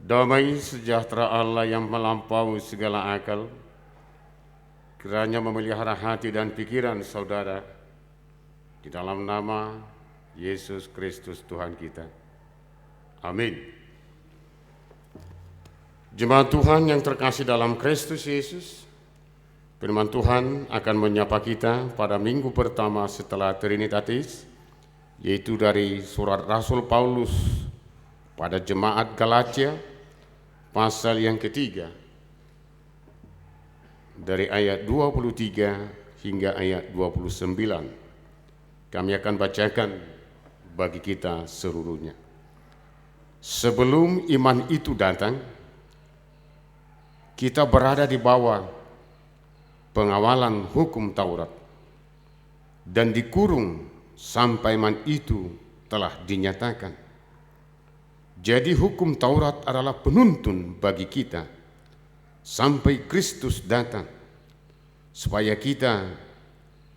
Damai sejahtera Allah yang melampaui segala akal, kiranya memelihara hati dan pikiran saudara di dalam nama Yesus Kristus Tuhan kita. Amin. Jemaat Tuhan yang terkasih dalam Kristus Yesus, firman Tuhan akan menyapa kita pada minggu pertama setelah Trinitatis, yaitu dari surat Rasul Paulus pada jemaat Galatia, pasal yang ketiga, dari ayat 23 hingga ayat 29. Kami akan bacakan bagi kita seluruhnya. Sebelum iman itu datang, kita berada di bawah pengawalan hukum Taurat dan dikurung sampai iman itu telah dinyatakan. Jadi hukum Taurat adalah penuntun bagi kita sampai Kristus datang, supaya kita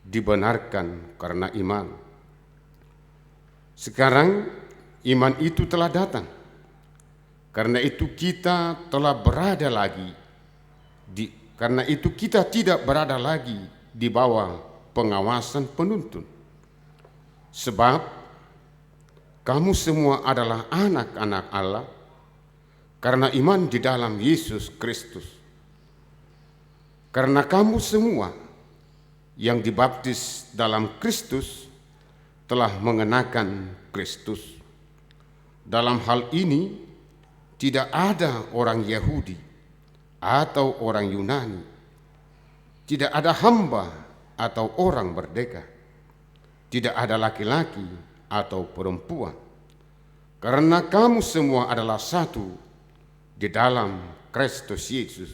dibenarkan karena iman. Sekarang iman itu telah datang, karena itu kita tidak berada lagi di bawah pengawasan penuntun. Sebab kamu semua adalah anak-anak Allah karena iman di dalam Yesus Kristus. Karena kamu semua yang dibaptis dalam Kristus telah mengenakan Kristus. Dalam hal ini tidak ada orang Yahudi atau orang Yunani, tidak ada hamba atau orang merdeka, tidak ada laki-laki atau perempuan, karena kamu semua adalah satu di dalam Kristus Yesus.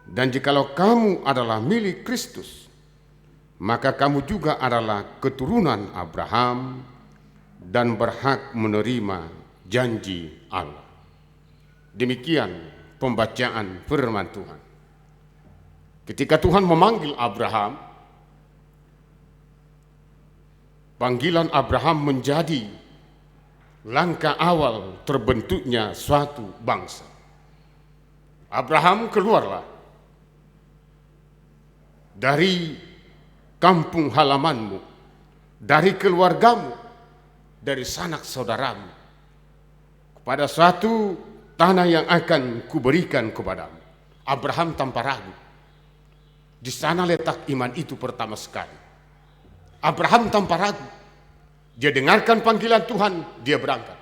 Dan jikalau kamu adalah milik Kristus, maka kamu juga adalah keturunan Abraham dan berhak menerima janji Allah. Demikian pembacaan firman Tuhan. Ketika Tuhan memanggil Abraham, panggilan Abraham menjadi langkah awal terbentuknya suatu bangsa. Abraham keluarlah dari kampung halamanmu, dari keluargamu, dari sanak saudaramu, kepada suatu tanah yang akan kuberikan kepadamu. Abraham tanpa ragu. Di sana letak iman itu pertama sekali. Abraham tanpa ragu, dia dengarkan panggilan Tuhan, dia berangkat.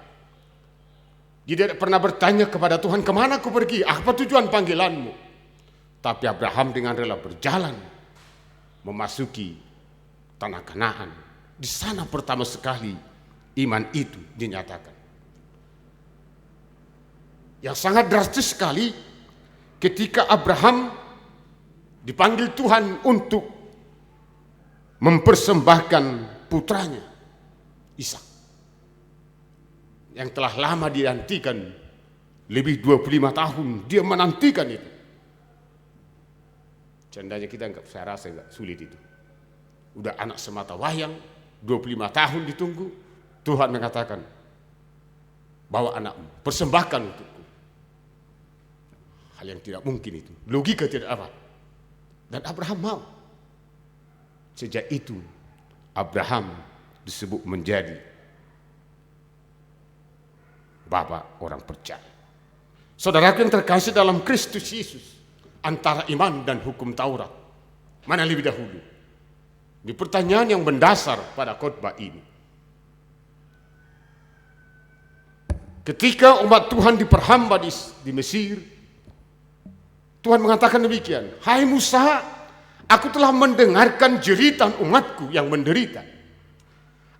Dia tidak pernah bertanya kepada Tuhan, kemana aku pergi, apa tujuan panggilanmu. Tapi Abraham dengan rela berjalan memasuki tanah Kanaan. Di sana pertama sekali iman itu dinyatakan. Yang sangat drastis sekali ketika Abraham dipanggil Tuhan untuk mempersembahkan putranya Ishak yang telah lama dinantikan, lebih 25 tahun dia menantikan itu. Candanya kita saya rasa enggak sulit itu. Udah anak semata wayang, 25 tahun ditunggu, Tuhan mengatakan, bawa anakmu, persembahkan untukku. Hal yang tidak mungkin itu, logika tidak apa. Dan Abraham mau. Sejak itu Abraham disebut menjadi bapak orang percaya. Saudaraku yang terkasih dalam Kristus Yesus, antara iman dan hukum Taurat, mana lebih dahulu? Ini pertanyaan yang mendasar pada khotbah ini. Ketika umat Tuhan diperhamba di Mesir, Tuhan mengatakan demikian, hai Musa, aku telah mendengarkan jeritan umatku yang menderita.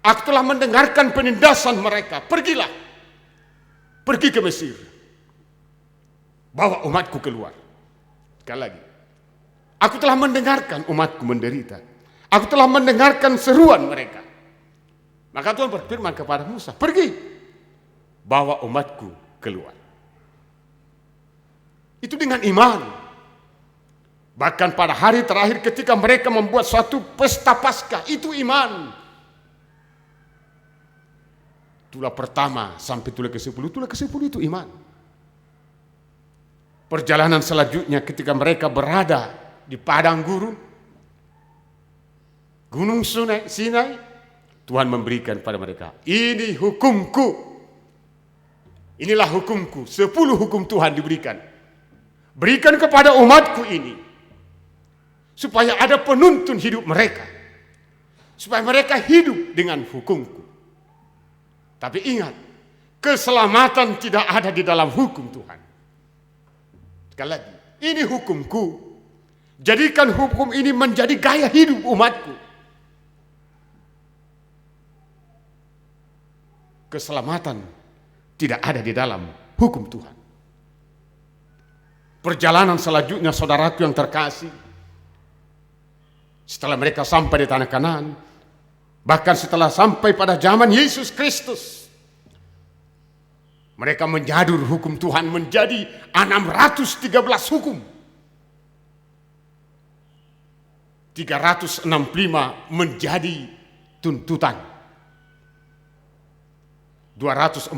Aku telah mendengarkan penindasan mereka. Pergilah. Pergi ke Mesir. Bawa umatku keluar. Sekali lagi. Aku telah mendengarkan umatku menderita. Aku telah mendengarkan seruan mereka. Maka Tuhan berfirman kepada Musa, pergi. Bawa umatku keluar. Itu dengan iman. Bahkan pada hari terakhir ketika mereka membuat suatu pesta Paskah, itu iman. Tulah pertama sampai tulah ke-10, tulah ke-10 itu iman. Perjalanan selanjutnya ketika mereka berada di padang gurun, Gunung Sinai, Tuhan memberikan pada mereka, ini hukumku. Inilah hukumku, 10 hukum Tuhan diberikan. Berikan kepada umatku ini, supaya ada penuntun hidup mereka. Supaya mereka hidup dengan hukumku. Tapi ingat, keselamatan tidak ada di dalam hukum Tuhan. Sekali lagi, ini hukumku. Jadikan hukum ini menjadi gaya hidup umatku. Keselamatan tidak ada di dalam hukum Tuhan. Perjalanan selanjutnya, saudaraku yang terkasih, setelah mereka sampai di tanah Kanaan, bahkan setelah sampai pada zaman Yesus Kristus, mereka menjadur hukum Tuhan menjadi 613 hukum. 365 menjadi tuntutan. 248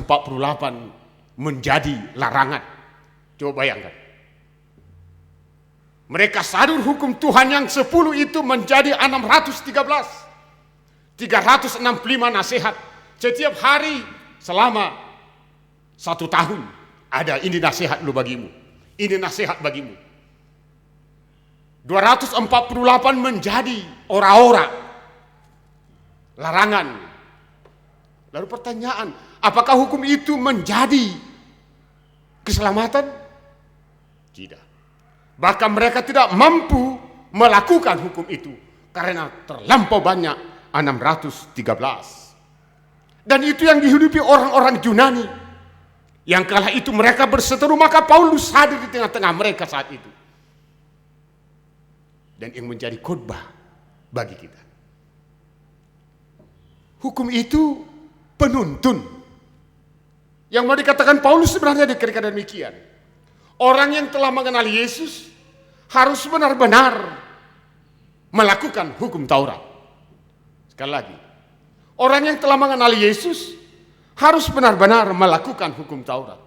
menjadi larangan. Coba bayangkan. Mereka sadur hukum Tuhan yang 10 itu menjadi 613. 365 nasihat. Setiap hari selama 1 tahun ada, ini nasihat lu bagimu. Ini nasihat bagimu. 248 menjadi ora-ora. Larangan. Lalu pertanyaan, apakah hukum itu menjadi keselamatan? Tidak. Bahkan mereka tidak mampu melakukan hukum itu karena terlampau banyak, 613. Dan itu yang dihidupi orang-orang Yunani. Yang kala itu mereka berseteru, maka Paulus hadir di tengah-tengah mereka saat itu. Dan yang menjadi khotbah bagi kita. Hukum itu penuntun. Yang mau dikatakan Paulus sebenarnya dikatakan demikian. Orang yang telah mengenal Yesus harus benar-benar melakukan hukum Taurat. Sekali lagi, orang yang telah mengenal Yesus harus benar-benar melakukan hukum Taurat.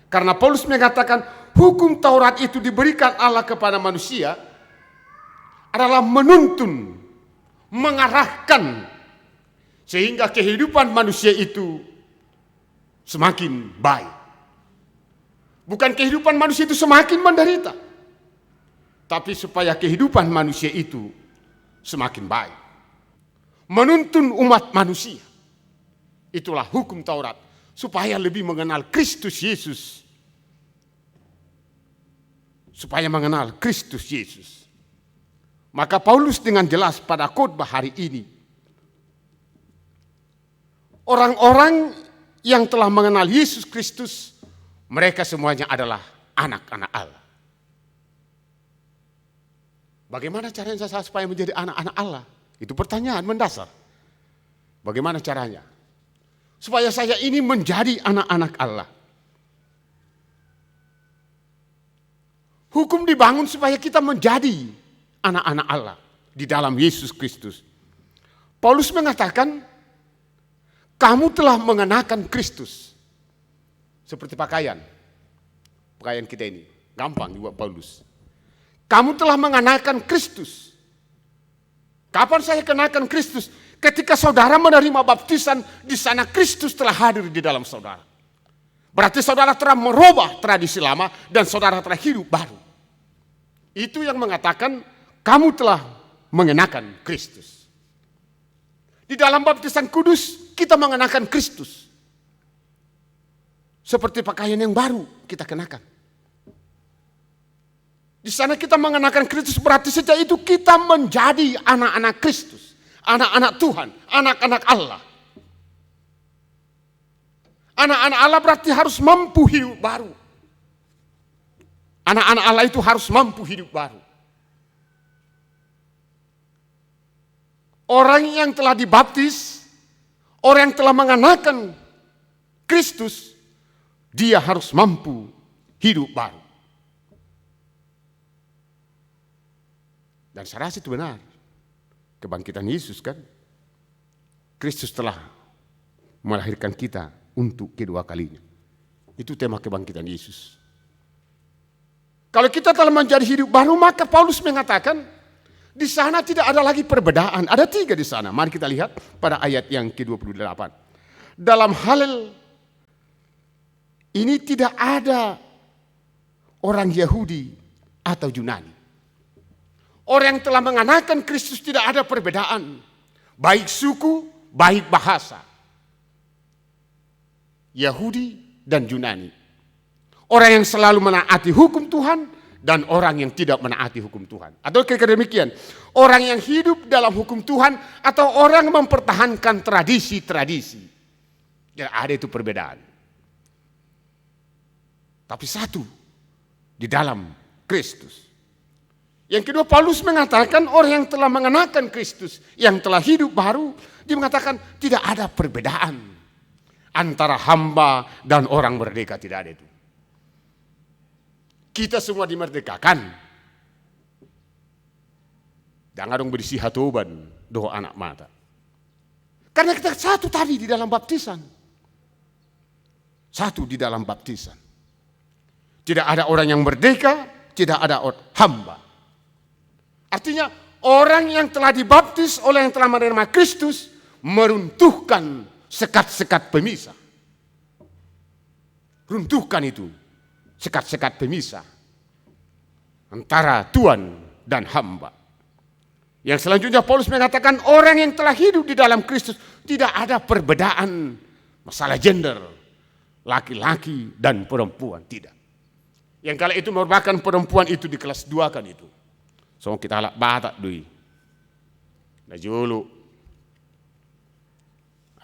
Karena Paulus mengatakan hukum Taurat itu diberikan Allah kepada manusia adalah menuntun, mengarahkan sehingga kehidupan manusia itu semakin baik. Bukan kehidupan manusia itu semakin menderita, tapi supaya kehidupan manusia itu semakin baik. Menuntun umat manusia. Itulah hukum Taurat, supaya lebih mengenal Kristus Yesus. Supaya mengenal Kristus Yesus. Maka Paulus dengan jelas pada khotbah hari ini, orang-orang yang telah mengenal Yesus Kristus, mereka semuanya adalah anak-anak Allah. Bagaimana caranya saya supaya menjadi anak-anak Allah? Itu pertanyaan mendasar. Bagaimana caranya? Supaya saya ini menjadi anak-anak Allah. Hukum dibangun supaya kita menjadi anak-anak Allah di dalam Yesus Kristus. Paulus mengatakan, kamu telah mengenakan Kristus. Seperti pakaian kita ini. Gampang dibuat Paulus. Kamu telah mengenakan Kristus. Kapan saya kenakan Kristus? Ketika saudara menerima baptisan, di sana Kristus telah hadir di dalam saudara. Berarti saudara telah merubah tradisi lama dan saudara telah hidup baru. Itu yang mengatakan kamu telah mengenakan Kristus. Di dalam baptisan kudus kita mengenakan Kristus. Seperti pakaian yang baru kita kenakan. Di sana kita mengenakan Kristus, berarti sejak itu kita menjadi anak-anak Kristus. Anak-anak Tuhan, anak-anak Allah. Anak-anak Allah berarti harus mampu hidup baru. Anak-anak Allah itu harus mampu hidup baru. Orang yang telah dibaptis, orang yang telah mengenakan Kristus, dia harus mampu hidup baru. Dan saya rasa itu benar. Kebangkitan Yesus kan. Kristus telah melahirkan kita untuk kedua kalinya. Itu tema kebangkitan Yesus. Kalau kita telah menjadi hidup baru, maka Paulus mengatakan di sana tidak ada lagi perbedaan. Ada 3 di sana. Mari kita lihat pada ayat yang ke-28. Dalam hal ini tidak ada orang Yahudi atau Yunani. Orang yang telah mengenakan Kristus tidak ada perbedaan. Baik suku, baik bahasa. Yahudi dan Yunani. Orang yang selalu menaati hukum Tuhan dan orang yang tidak menaati hukum Tuhan. Atau kira-kira demikian. Orang yang hidup dalam hukum Tuhan atau orang yang mempertahankan tradisi-tradisi. Ya, ada itu perbedaan. Tapi satu di dalam Kristus. Yang kedua, Paulus mengatakan orang yang telah mengenakan Kristus, yang telah hidup baru, dia mengatakan tidak ada perbedaan antara hamba dan orang merdeka, tidak ada itu. Kita semua dimerdekakan. Jangan dong berisi hatoban, doa anak mata. Karena kita satu tadi di dalam baptisan. Satu di dalam baptisan. Tidak ada orang yang merdeka, tidak ada hamba. Artinya orang yang telah dibaptis oleh yang telah menerima Kristus meruntuhkan sekat-sekat pemisah. Runtuhkan itu. Sekat-sekat pemisah antara Tuhan dan hamba. Yang selanjutnya Paulus mengatakan orang yang telah hidup di dalam Kristus tidak ada perbedaan masalah gender, laki-laki dan perempuan, tidak. Yang kala itu merupakan perempuan itu di kelas 2 kan itu. So kita halak batak dui. Na julu.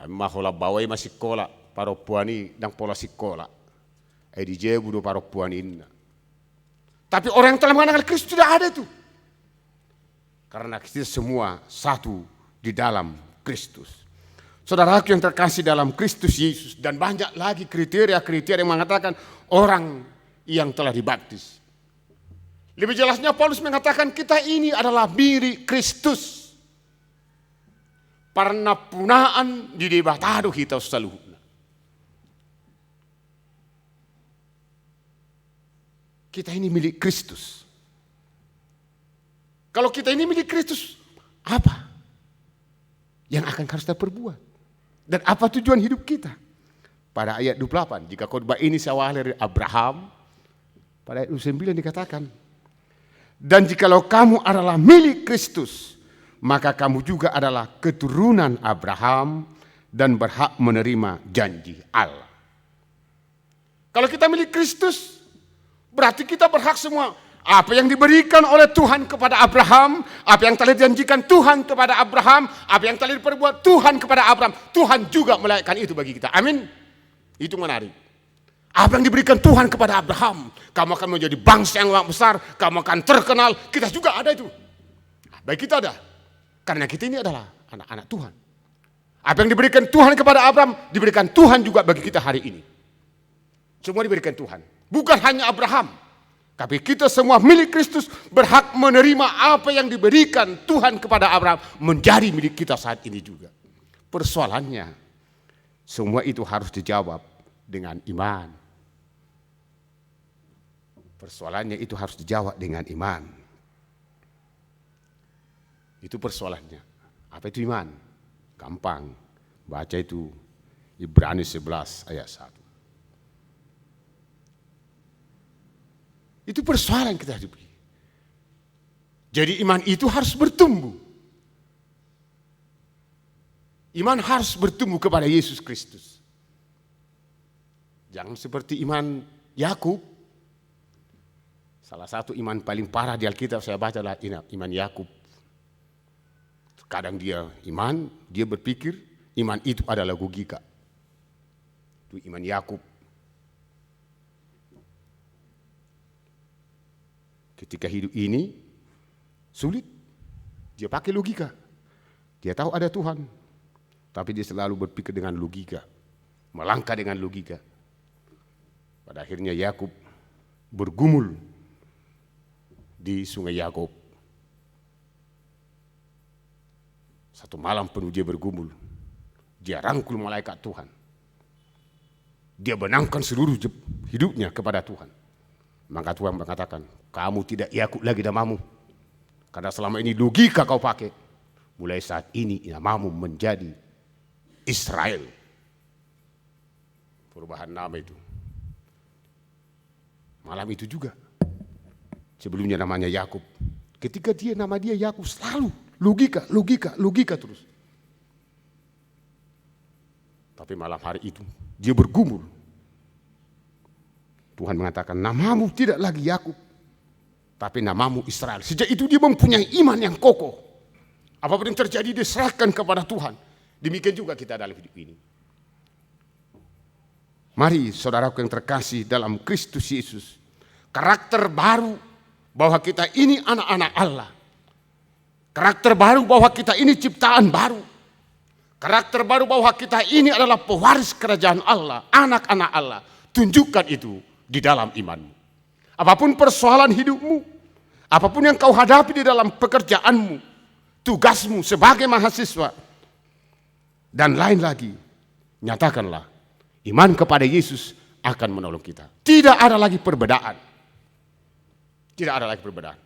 Amma hola bawai masih kola perempuan ini dan pola sikola. Di jebu do perempuan ini. Tapi orang yang telah mengenal Kristus tidak ada itu. Karena kita semua satu di dalam Kristus. Saudaraku yang terkasih dalam Kristus Yesus. Dan banyak lagi kriteria-kriteria yang mengatakan orang yang telah dibaptis. Lebih jelasnya Paulus mengatakan kita ini adalah mirip Kristus. Parna punaan di debatado kita selalu. Kita ini milik Kristus. Kalau kita ini milik Kristus, apa yang akan harus kita perbuat? Dan apa tujuan hidup kita? Pada ayat 28, jika khotbah ini seawal dari Abraham, pada ayat 29 dikatakan, dan jikalau kamu adalah milik Kristus, maka kamu juga adalah keturunan Abraham dan berhak menerima janji Allah. Kalau kita milik Kristus, berarti kita berhak semua. Apa yang diberikan oleh Tuhan kepada Abraham, apa yang telah dijanjikan Tuhan kepada Abraham, apa yang telah diperbuat Tuhan kepada Abraham, Tuhan juga melayakkan itu bagi kita. Amin. Itu menarik. Apa yang diberikan Tuhan kepada Abraham, kamu akan menjadi bangsa yang besar, kamu akan terkenal, kita juga ada itu. Baik kita ada. Karena kita ini adalah anak-anak Tuhan. Apa yang diberikan Tuhan kepada Abraham, diberikan Tuhan juga bagi kita hari ini. Semua diberikan Tuhan. Bukan hanya Abraham, tapi kita semua milik Kristus berhak menerima apa yang diberikan Tuhan kepada Abraham menjadi milik kita saat ini juga. Persoalannya, semua itu harus dijawab dengan iman. Persoalannya itu harus dijawab dengan iman. Itu persoalannya. Apa itu iman? Gampang. Baca itu Ibrani 11 ayat 1. Itu persoalan kita hidupi. Jadi iman itu harus bertumbuh. Iman harus bertumbuh kepada Yesus Kristus. Jangan seperti iman Yakub. Salah satu iman paling parah di Alkitab saya baca adalah iman Yakub. Kadang dia iman, dia berpikir iman itu adalah logika. Itu iman Yakub. Ketika hidup ini sulit, dia pakai logika. Dia tahu ada Tuhan, tapi dia selalu berpikir dengan logika, melangkah dengan logika. Pada akhirnya Yakub bergumul di sungai Yakub. Satu malam penuh dia bergumul. Dia rangkul malaikat Tuhan. Dia benangkan seluruh hidupnya kepada Tuhan. Maka Tuhan mengatakan, kamu tidak Yakub lagi namamu. Karena selama ini logika kau pakai. Mulai saat ini namamu menjadi Israel. Perubahan nama itu. Malam itu juga. Sebelumnya namanya Yakub. Ketika nama dia Yakub selalu logika terus. Tapi malam hari itu dia bergumul. Tuhan mengatakan namamu tidak lagi Yakub, tapi namamu Israel. Sejak itu dia mempunyai iman yang kokoh. Apapun yang terjadi dia serahkan kepada Tuhan. Demikian juga kita dalam hidup ini. Mari saudaraku yang terkasih dalam Kristus Yesus. Karakter baru bahwa kita ini anak-anak Allah. Karakter baru bahwa kita ini ciptaan baru. Karakter baru bahwa kita ini adalah pewaris kerajaan Allah, anak-anak Allah. Tunjukkan itu di dalam imanmu. Apapun persoalan hidupmu, apapun yang kau hadapi di dalam pekerjaanmu, tugasmu sebagai mahasiswa, dan lain lagi, nyatakanlah iman kepada Yesus akan menolong kita. Tidak ada lagi perbedaan. Tidak ada lagi perbedaan.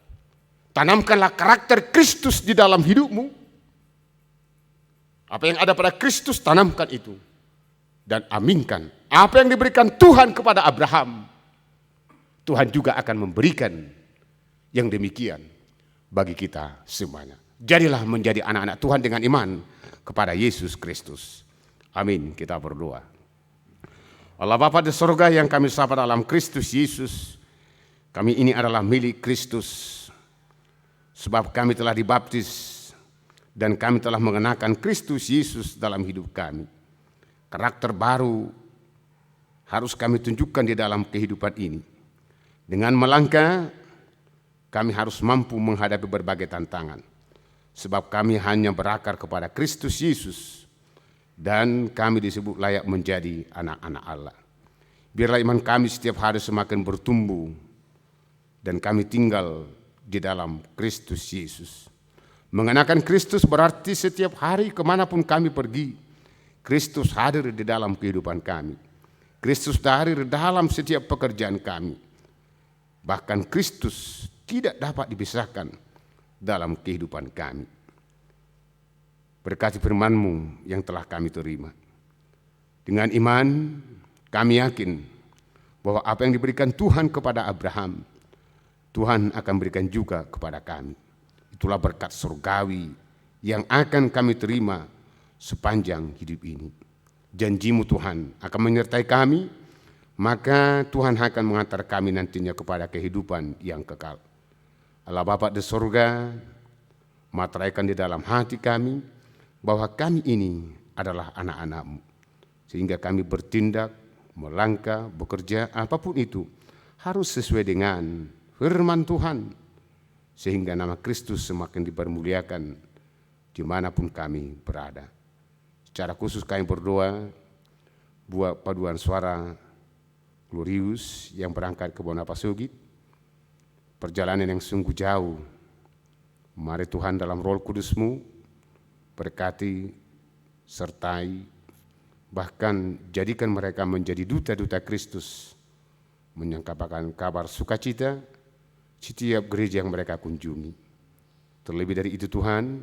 Tanamkanlah karakter Kristus di dalam hidupmu. Apa yang ada pada Kristus, tanamkan itu. Dan aminkan. Apa yang diberikan Tuhan kepada Abraham, Tuhan juga akan memberikan yang demikian bagi kita semuanya. Jadilah menjadi anak-anak Tuhan dengan iman kepada Yesus Kristus. Amin. Kita berdoa. Allah Bapa di surga yang kami sapa dalam Kristus Yesus, kami ini adalah milik Kristus. Sebab kami telah dibaptis dan kami telah mengenakan Kristus Yesus dalam hidup kami. Karakter baru harus kami tunjukkan di dalam kehidupan ini. Dengan melangkah, kami harus mampu menghadapi berbagai tantangan. Sebab kami hanya berakar kepada Kristus Yesus. Dan kami disebut layak menjadi anak-anak Allah. Biarlah iman kami setiap hari semakin bertumbuh. Dan kami tinggal di dalam Kristus Yesus. Mengenakan Kristus berarti setiap hari kemanapun kami pergi, Kristus hadir di dalam kehidupan kami. Kristus hadir di dalam setiap pekerjaan kami. Bahkan Kristus tidak dapat dipisahkan dalam kehidupan kami. Berkati firman-Mu yang telah kami terima. Dengan iman kami yakin bahwa apa yang diberikan Tuhan kepada Abraham, Tuhan akan berikan juga kepada kami. Itulah berkat surgawi yang akan kami terima sepanjang hidup ini. Janji-Mu Tuhan akan menyertai kami, maka Tuhan akan mengantar kami nantinya kepada kehidupan yang kekal. Allah Bapa di surga, materaikan di dalam hati kami bahwa kami ini adalah anak-anak-Mu. Sehingga kami bertindak, melangkah, bekerja, apapun itu harus sesuai dengan firman Tuhan. Sehingga nama Kristus semakin dipermuliakan dimanapun kami berada. Secara khusus kami berdoa buat paduan suara Glorius yang berangkat ke Bonapasugit. Perjalanan yang sungguh jauh. Mari Tuhan dalam Roh Kudus-Mu berkati, sertai, bahkan jadikan mereka menjadi duta-duta Kristus. Menyampaikan kabar sukacita setiap gereja yang mereka kunjungi. Terlebih dari itu Tuhan,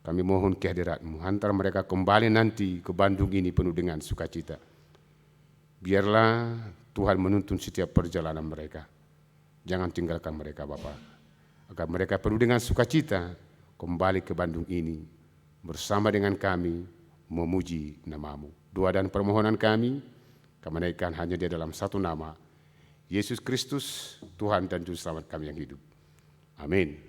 kami mohon kehadirat-Mu. Hantar mereka kembali nanti ke Bandung ini penuh dengan sukacita. Biarlah Tuhan menuntun setiap perjalanan mereka. Jangan tinggalkan mereka Bapa. Agar mereka penuh dengan sukacita kembali ke Bandung ini. Bersama dengan kami memuji nama-Mu. Doa dan permohonan kami naikkan hanya di dalam satu nama, Yesus Kristus, Tuhan dan Juru Selamat kami yang hidup. Amin.